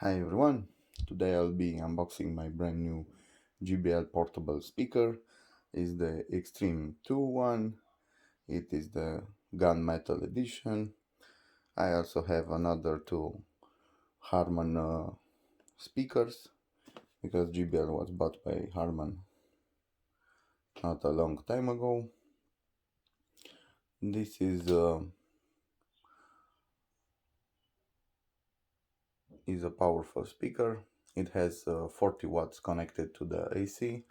Hi everyone, today I'll be unboxing my brand new JBL portable speaker. It's the Xtreme 2 It is the gunmetal edition. I also have another two Harman speakers because JBL was bought by Harman not a long time ago. This is a powerful speaker. It has 40 watts connected to the AC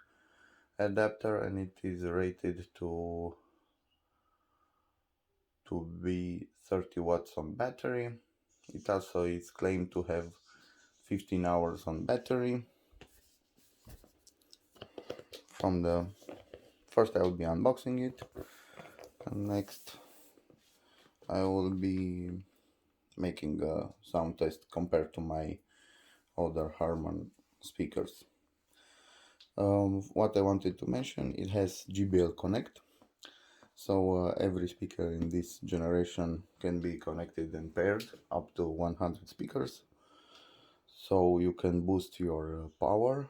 adapter, and it is rated to be 30 watts on battery. It also is claimed to have 15 hours on battery. From the first I will be unboxing it, and next I will be making a sound test compared to my other Harman speakers. What I wanted to mention, it has JBL Connect, so every speaker in this generation can be connected and paired up to 100 speakers, so you can boost your power.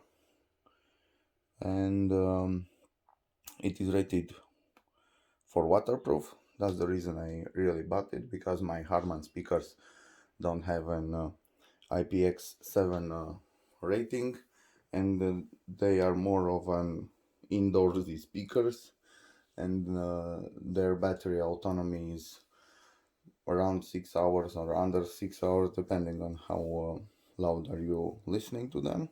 And it is rated for waterproof. That's the reason I really bought it, because my Harman speakers don't have an IPX7 rating, and they are more of an indoorsy speakers, and their battery autonomy is around 6 hours or under 6 hours, depending on how loud are you listening to them.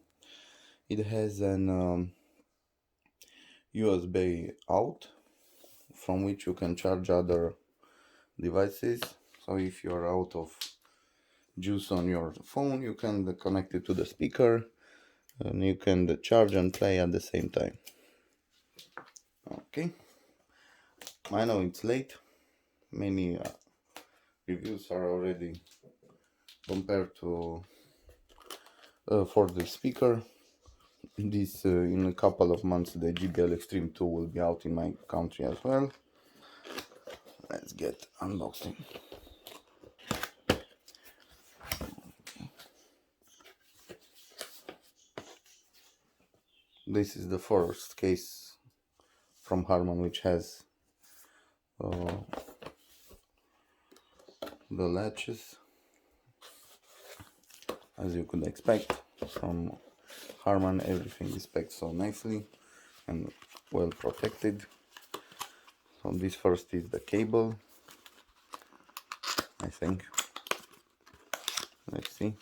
It has an USB out from which you can charge other devices. So if you're out of juice on your phone, you can connect it to the speaker and you can charge and play at the same time. Okay, I know it's late. Many reviews are already compared to for the speaker. This in a couple of months the JBL Xtreme 2 will be out in my country as well. Let's get unboxing. This is the first case from Harman which has the latches, as you could expect from Harman. Everything is packed so nicely and well protected. So this first is the cable, I think. Let's see.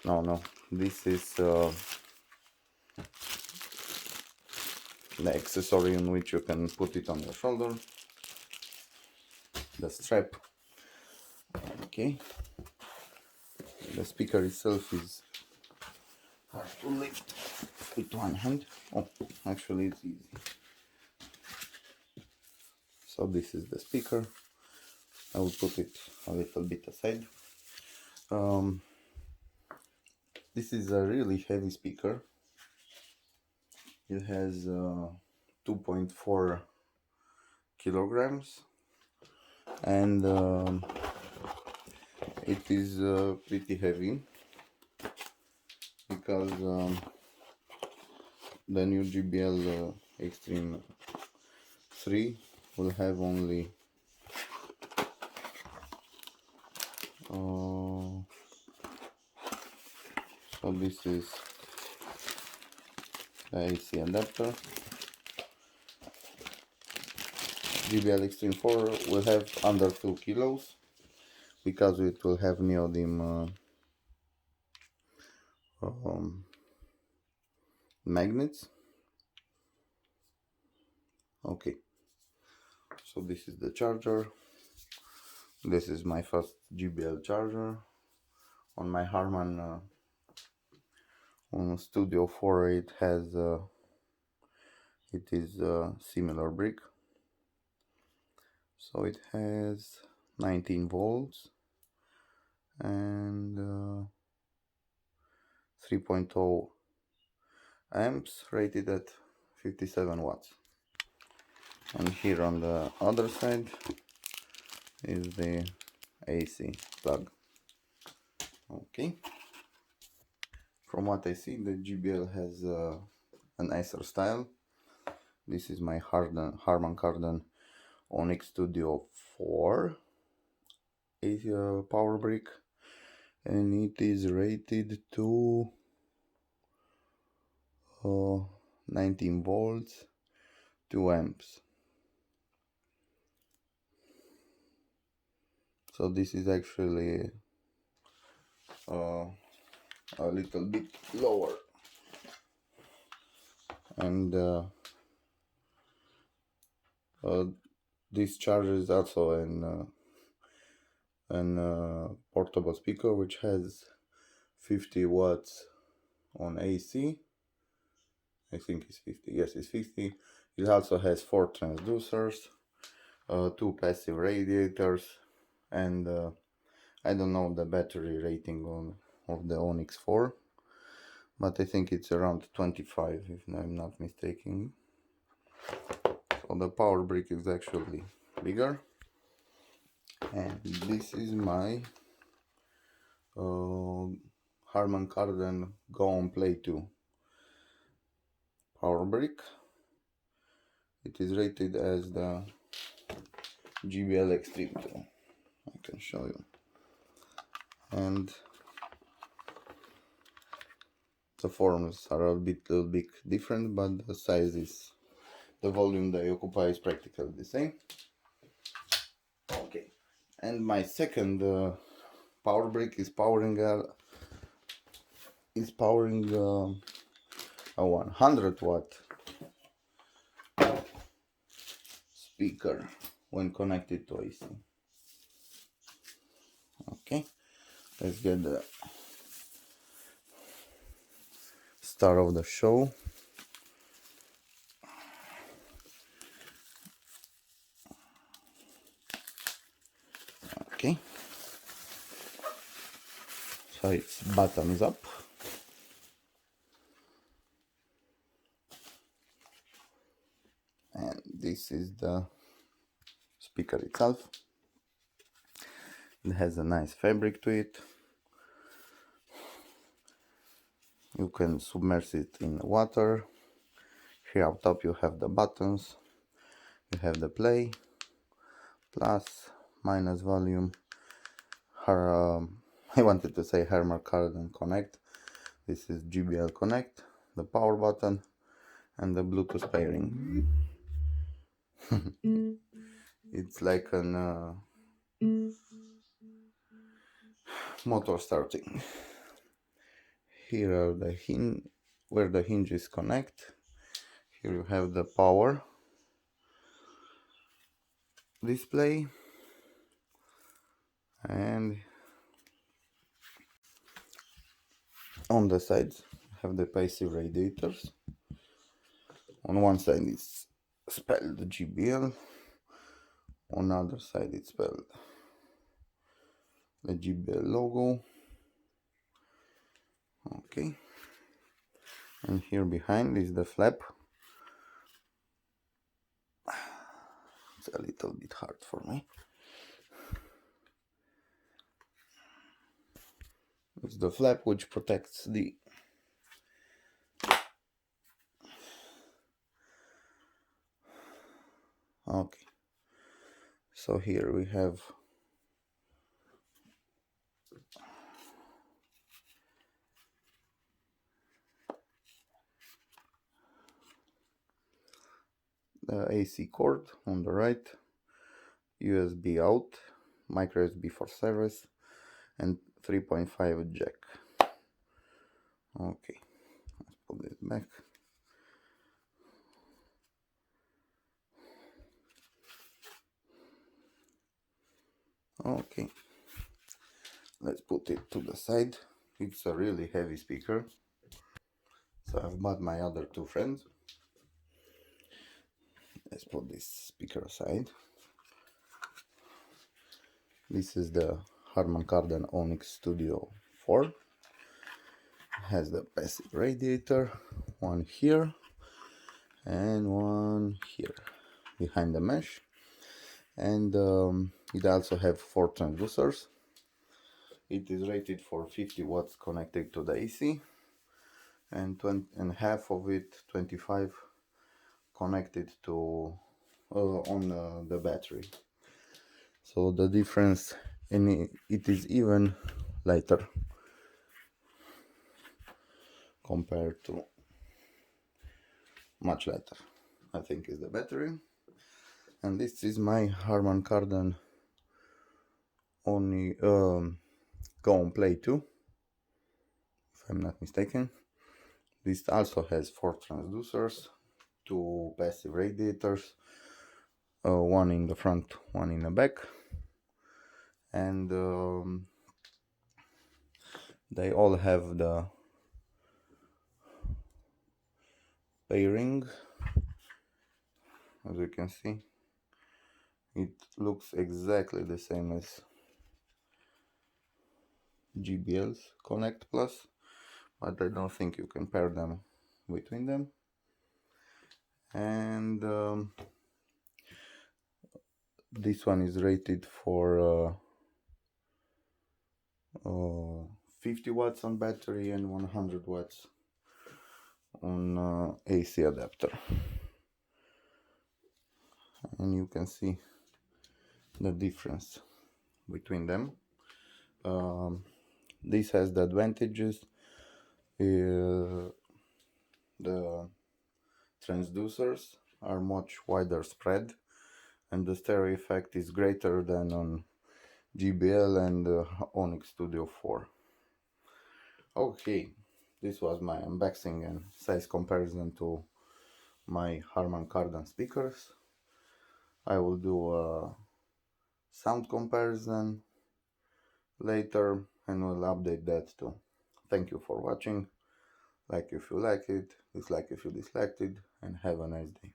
No, this is the accessory in which you can put it on your shoulder, the strap. Okay, the speaker itself is hard to lift with one hand. Oh, actually it's easy. So this is the speaker. I will put it a little bit aside. This is a really heavy speaker. It has 2.4 kilograms, and it is pretty heavy because the new JBL Xtreme 3 will have only so this is the AC adapter. JBL Xtreme 4 will have under 2 kilos because it will have neodymium magnets. Okay, so this is the charger. This is my first JBL charger. On my Harman on Studio 4 it has it is a similar brick, so it has 19 volts and 3.0 amps, rated at 57 watts. And here on the other side is the AC plug. Okay. From what I see, the JBL has an Acer style. This is my Harman Kardon Onyx Studio 4 power brick, and it is rated to 19 volts, 2 amps. So this is actually a little bit lower, and this charges also an portable speaker which has 50 watts on AC. I think it's 50. Yes, it's 50. It also has 4 transducers, 2 passive radiators, and I don't know the battery rating of the Onyx 4, but I think it's around 25 if I'm not mistaken. So the power brick is actually bigger, and this is my Harman Kardon Go On Play 2 power brick. It is rated as the JBL Xtreme 2. I can show you. And the forms are a little bit different, but the size is, the volume they occupy is practically the same. Okay, and my second power brick is powering a 100 watt speaker when connected to AC. Okay, let's get the star of the show. Okay, so it's bottoms up, and this is the speaker itself. It has a nice fabric to it. You can submerge it in water. Here up top you have the buttons, you have the play, plus, minus volume, I wanted to say Harman Kardon Connect. This is JBL Connect, the power button, and the Bluetooth pairing. It's like an motor starting. Here are the where the hinges connect. Here you have the power display, and on the sides have the passive radiators. On one side it's spelled JBL, on the other side it's spelled the JBL logo. Okay, and here behind is the flap. It's a little bit hard for me. It's the flap which protects the okay, so here we have the AC cord on the right, USB out, micro USB for service, and 3.5 jack. Okay, let's put this back. Okay, let's put it to the side. It's a really heavy speaker, so I've bought my other two friends. Let's put this speaker aside. This is the Harman Kardon Onyx Studio 4. It has the passive radiator, one here and one here behind the mesh, and it also have 4 transducers. it is rated for 50 watts connected to the AC, and half of it, 25, connected to on the battery. So the difference in it is even lighter compared to, much lighter, I think, is the battery. And this is my Harman Kardon Onyx Go and Play 2, if I'm not mistaken. This also has 4 transducers, 2 passive radiators, one in the front, one in the back, and they all have the pairing. As you can see, it looks exactly the same as JBL's Connect Plus, but I don't think you can pair them between them. And this one is rated for 50 watts on battery and 100 watts on AC adapter. And you can see the difference between them. This has the advantages. The transducers are much wider spread, and the stereo effect is greater than on JBL and Onyx Studio 4. Okay, this was my unboxing and size comparison to my Harman Kardon speakers. I will do a sound comparison later and will update that too. Thank you for watching. Like if you like it, dislike if you disliked it, and have a nice day.